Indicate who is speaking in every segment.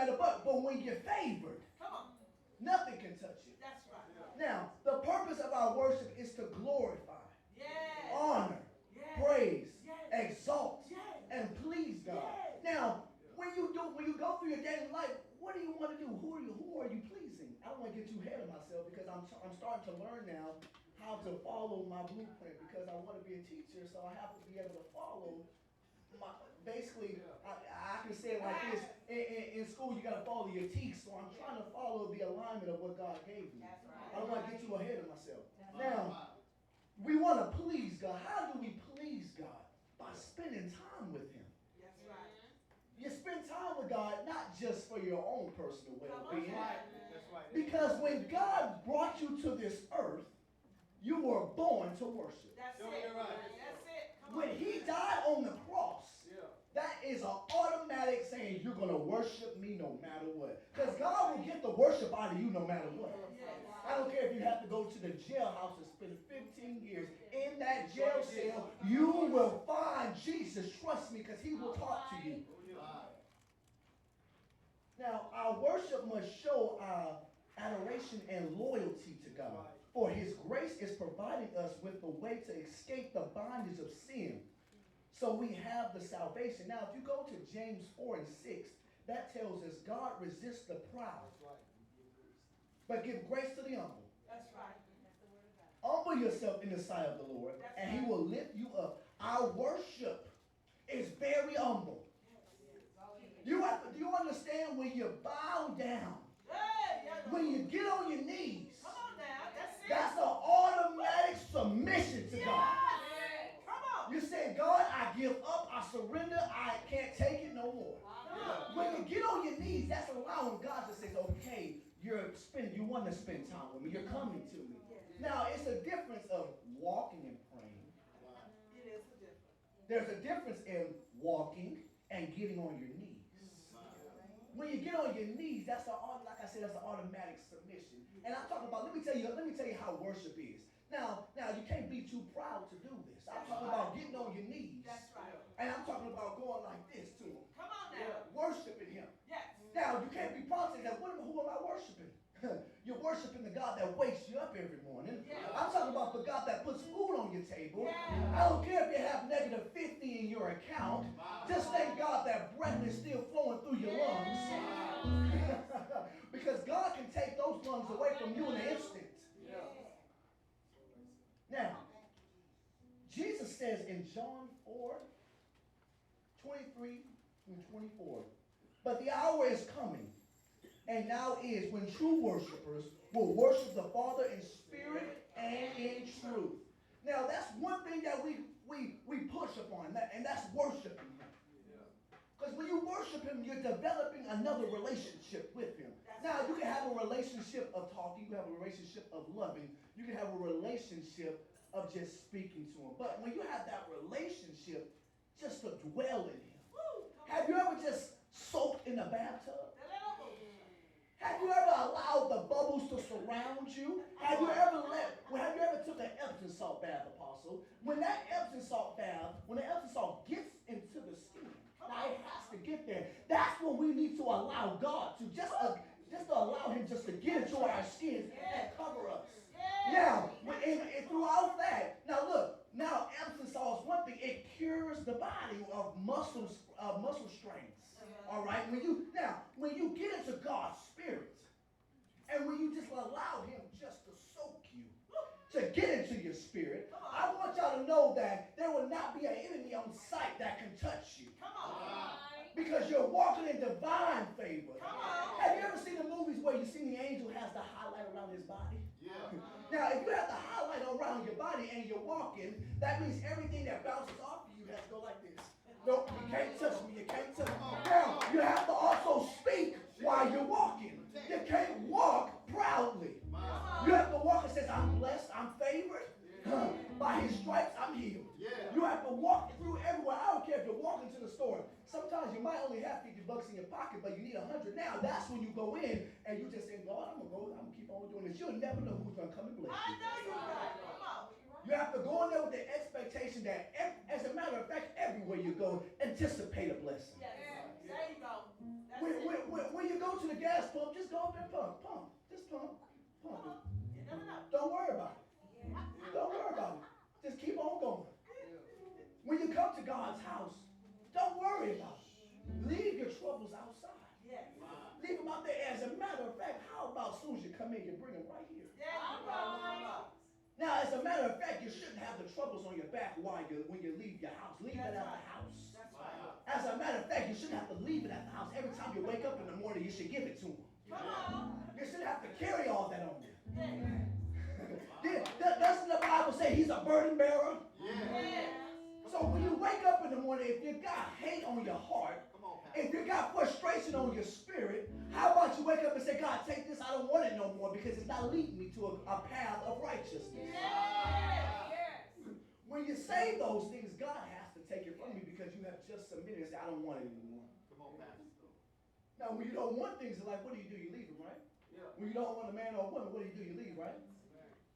Speaker 1: matter what. But when you're favored, nothing can touch you.
Speaker 2: That's right.
Speaker 1: Now, the purpose of our worship is to glorify,
Speaker 2: Yes.
Speaker 1: honor,
Speaker 2: Yes.
Speaker 1: praise,
Speaker 2: Yes.
Speaker 1: exalt,
Speaker 2: Yes.
Speaker 1: and please God.
Speaker 2: Yes.
Speaker 1: Now, when you go through your daily life, what do you want to do? Who are you pleasing? I don't want to get too ahead of myself because I'm starting to learn now how to follow my blueprint because I want to be a teacher, so I have to be able to follow basically, I can say it like this. In school, you got to follow your teeth. So I'm trying to follow the alignment of what God gave me.
Speaker 2: That's right.
Speaker 1: I don't want to get too ahead of myself. Now, we want to please God. How do we please God? By spending time with Him.
Speaker 2: That's right.
Speaker 1: You spend time with God not just for your own personal well-being.
Speaker 3: That's right.
Speaker 1: Because when God brought you to this earth, you were born to worship.
Speaker 2: That's it.
Speaker 3: You're right.
Speaker 2: That's it. Come
Speaker 1: When
Speaker 2: on.
Speaker 1: He died on the cross,
Speaker 3: Yeah.
Speaker 1: that is an automatic saying you're going to worship me no matter what. Because God will get the worship out of you no matter what.
Speaker 2: Yes.
Speaker 1: I don't care if you have to go to the jailhouse and spend 15 years in that jail cell, you will find Jesus. Trust me, because He will talk to you. Now, our worship must show our adoration and loyalty to God. For His grace is providing us with the way to escape the bondage of sin. So we have the salvation. Now, if you go to James 4 and 6, that tells us God resists the proud, but give grace to the humble.
Speaker 2: That's right.
Speaker 1: Humble yourself in the sight of the Lord, and He will lift you up. Our worship is very humble. Do you understand when you bow down,
Speaker 2: Hey, yeah,
Speaker 1: when you get on your knees,
Speaker 2: come on now. That's it.
Speaker 1: that's an automatic submission to God.
Speaker 2: Yes. Come on.
Speaker 1: You say, God, I give up, I surrender, I can't take it no more. When you get on your knees, that's allowing God to say, okay, you want to spend time with me, you're coming to me. Now, it's a difference of walking and praying.
Speaker 2: It is a difference.
Speaker 1: There's a difference in walking and getting on your knees. When you get on your knees, like I said, that's an automatic submission. And I'm talking about, let me tell you how worship is. Now, you can't be too proud to do this. I'm talking about getting on your knees.
Speaker 2: That's right.
Speaker 1: And I'm talking about going like this to Him.
Speaker 2: Come on now.
Speaker 1: Worshiping Him.
Speaker 2: Yes.
Speaker 1: Now, you can't be proud to say that. Who am I worshiping? You're worshiping the God that wakes you up every morning.
Speaker 2: Yeah.
Speaker 1: I'm talking about the God that puts food on your table.
Speaker 2: Yeah.
Speaker 1: I don't care if you have negative 50 in your account. Just thank God that breath is still flowing through your lungs. Because God can take those lungs away from you in an instant.
Speaker 2: Yeah.
Speaker 1: Now, Jesus says in John 4:23 through 24, but the hour is coming, and now is when true worshipers will worship the Father in spirit and in truth. Now, that's one thing that we push upon, and that's worshiping Him. Because when you worship Him, you're developing another relationship with Him. Now, you can have a relationship of talking, you can have a relationship of loving, you can have a relationship of just speaking to Him. But when you have that relationship, just to dwell in Him. Have you ever just soaked in a bathtub? Have you ever allowed the bubbles to surround you? Have you ever took an Epsom salt bath, Apostle? When that Epsom salt bath, when the Epsom salt gets into the skin, now it has to get there. That's when we need to allow God to just to allow Him just to get into our skins and cover us. Now, and throughout that, now look, now Epsom salt is one thing. It cures the body of muscle strains. All right. When you get into God's spirit, and when you just allow Him just to soak you, to get into your spirit, I want y'all to know that there will not be an enemy on sight that can touch you.
Speaker 2: Come on.
Speaker 1: Because you're walking in divine favor.
Speaker 2: Come on.
Speaker 1: Have you ever seen the movies where you see the angel has the highlight around his body?
Speaker 3: Yeah.
Speaker 1: Now, if you have the highlight around your body and you're walking, that means everything that bounces off of you has to go like this. Nope, you can't touch me. You can't touch me. Now, you have to also speak while you're walking. You can't walk proudly. You have to walk and say, I'm blessed, I'm favored. By His stripes, I'm healed.
Speaker 3: Yeah.
Speaker 1: You have to walk through everywhere. I don't care if you're walking to the store. Sometimes you might only have $50 in your pocket, but you need 100 now. That's when you go in and you just say, Lord, I'm going to keep on doing this. You'll never know who's going to come and bless you.
Speaker 2: I know you're right. Come on.
Speaker 1: You have to go in there with the expectation that, as a matter of fact, everywhere you go, anticipate a blessing.
Speaker 2: Yes. There you go. That's
Speaker 1: When you go to the gas pump, just go up there and pump. Just pump it.
Speaker 2: You never know.
Speaker 1: Don't worry about it. Don't worry about it. Just keep on going. When you come to God's house, don't worry about it. Leave your troubles outside.
Speaker 2: Yes.
Speaker 1: Leave them out there. As a matter of fact, how about as soon as you come in, you bring them right here?
Speaker 2: Yes. All right.
Speaker 1: Now, as a matter of fact, you shouldn't have the troubles on your back when you leave your house. Leave it at the house.
Speaker 2: That's right.
Speaker 1: As a matter of fact, you shouldn't have to leave it at the house. Every time you wake up in the morning, you should give it to them.
Speaker 2: Come on.
Speaker 1: You shouldn't have to carry all that on you.
Speaker 2: Yes.
Speaker 1: Doesn't the Bible say he's a burden bearer?
Speaker 2: Yes.
Speaker 1: So when you wake up in the morning, if you got hate on your heart, if you got frustration on your spirit, how about you wake up and say, God, take this, I don't want it no more because it's not leading me to a path of righteousness.
Speaker 2: Yes.
Speaker 1: When you say those things, God has to take it from you because you have just submitted and said, I don't want it anymore. Now, when you don't want things in life, what do? You leave them, right? When you don't want a man or a woman, what do? You leave, right?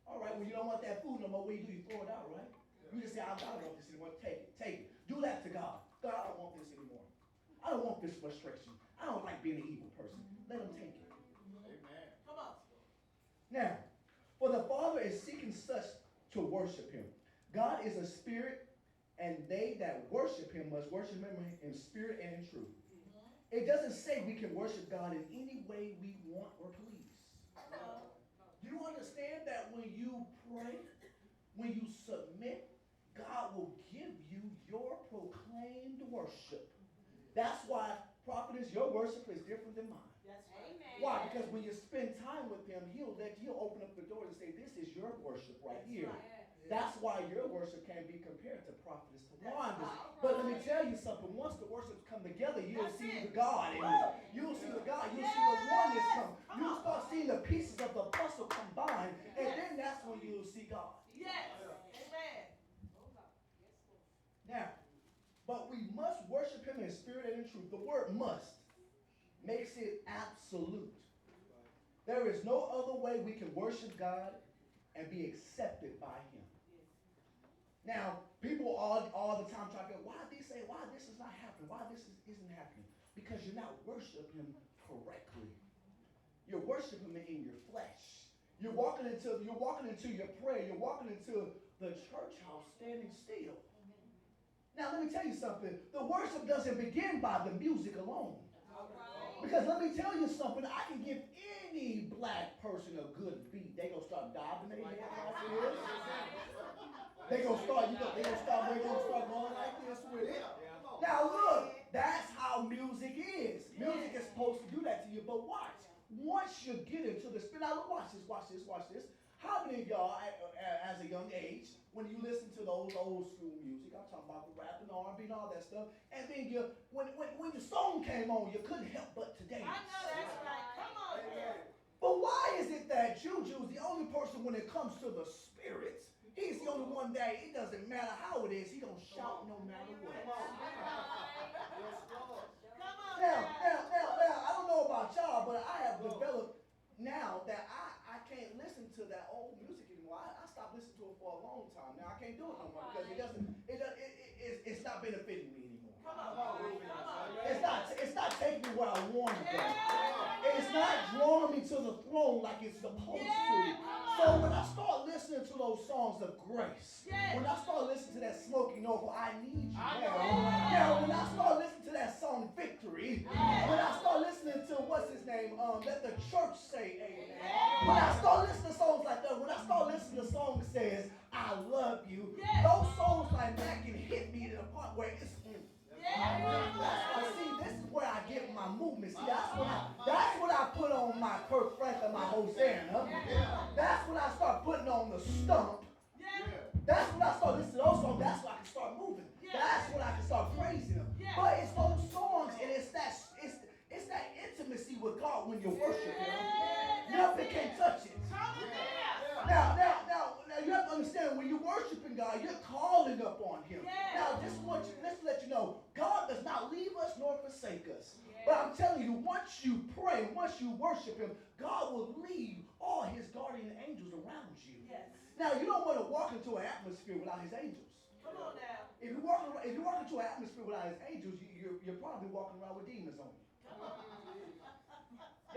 Speaker 1: All right, when you don't want that food no more, what do? You throw it out, right? You just say, I don't want this anymore. Take it. Do that to God. God, I don't want this anymore. I don't want this frustration. I don't like being an evil person. Let him take it.
Speaker 2: Amen. Come on.
Speaker 1: Now, for the Father is seeking such to worship him. God is a spirit, and they that worship him must worship him in spirit and in truth. It doesn't say we can worship God in any way we want or please. You understand that when you pray, when you submit, God will give you your proclaimed worship. That's why, prophetess, your worship is different than mine.
Speaker 2: That's right.
Speaker 3: Amen.
Speaker 1: Why? Because when you spend time with him, he'll open up the door and say, this is your worship right here. That's why your worship can be compared to prophetess Tawanda's. But let me tell you something. Once the worships come together, you'll see the God in it. You'll see the God. You'll see the oneness come. You'll start seeing the pieces of the puzzle combine, and then that's when you'll see God.
Speaker 2: Yes. Amen.
Speaker 1: Now, but we must worship him in spirit and in truth. The word must makes it absolute. There is no other way we can worship God and be accepted by him. Now, people all the time try to go, why this is not happening? Why this isn't happening? Because you're not worshiping him correctly. You're worshiping him in your flesh. You're walking into your prayer. You're walking into the church house standing still. Now, let me tell you something. The worship doesn't begin by the music alone. Because let me tell you something. I can give any black person a good beat. They gonna start diving their head like this. They gonna start going like this with it. Now look, that's how music is. Music is supposed to do that to you. But watch. Once you get into the spirit, now look, watch this. How many of y'all, as a young age, when you listen to those old school music, I'm talking about the rap and the R&B and all that stuff, and then when the song came on, you couldn't help but to dance.
Speaker 2: I know that's right. Come on. Here.
Speaker 1: But why is it that Juju is the only person when it comes to the spirits? He's the only one that it doesn't matter how it is, he gonna shout no matter what.
Speaker 2: Come on.
Speaker 1: Now, I don't know about y'all, but I have developed now that I can't listen to that old music anymore. I stopped listening to it for a long time. Now I can't do it no more because it's not benefiting me anymore.
Speaker 2: Come on.
Speaker 1: It's not taking me where I want to go. It's not drawing me to the throne like it's supposed to. So when I start listening to those songs of grace, when I start listening to that Smoking Over, I Need You Now, when I start listening to that song Victory, when I start listening to what's his name, Let the Church Say Amen. When I start listening to songs like that, when I start listening to songs that says I love you, those songs like that can hit me to the point where it's see, this is where I get my movement. See, that's what I put on my Kirk Franklin, my Hosanna. That's when I start putting on the stump. That's when I start listening to those songs. That's when I can start moving. That's when I can start praising him. But it's those songs, and it's that intimacy with God when you worship him. Nothing can touch it. Now, you have to understand, when you're worshiping God, you're calling up on him. Now, just to let you know, God does not leave us nor forsake us. But I'm telling you, once you pray, once you worship him, God will leave all his guardian angels around you. Now, you don't want to walk into an atmosphere without his angels.
Speaker 2: Come on now.
Speaker 1: If you walk into an atmosphere without his angels, you're probably walking around with demons on you.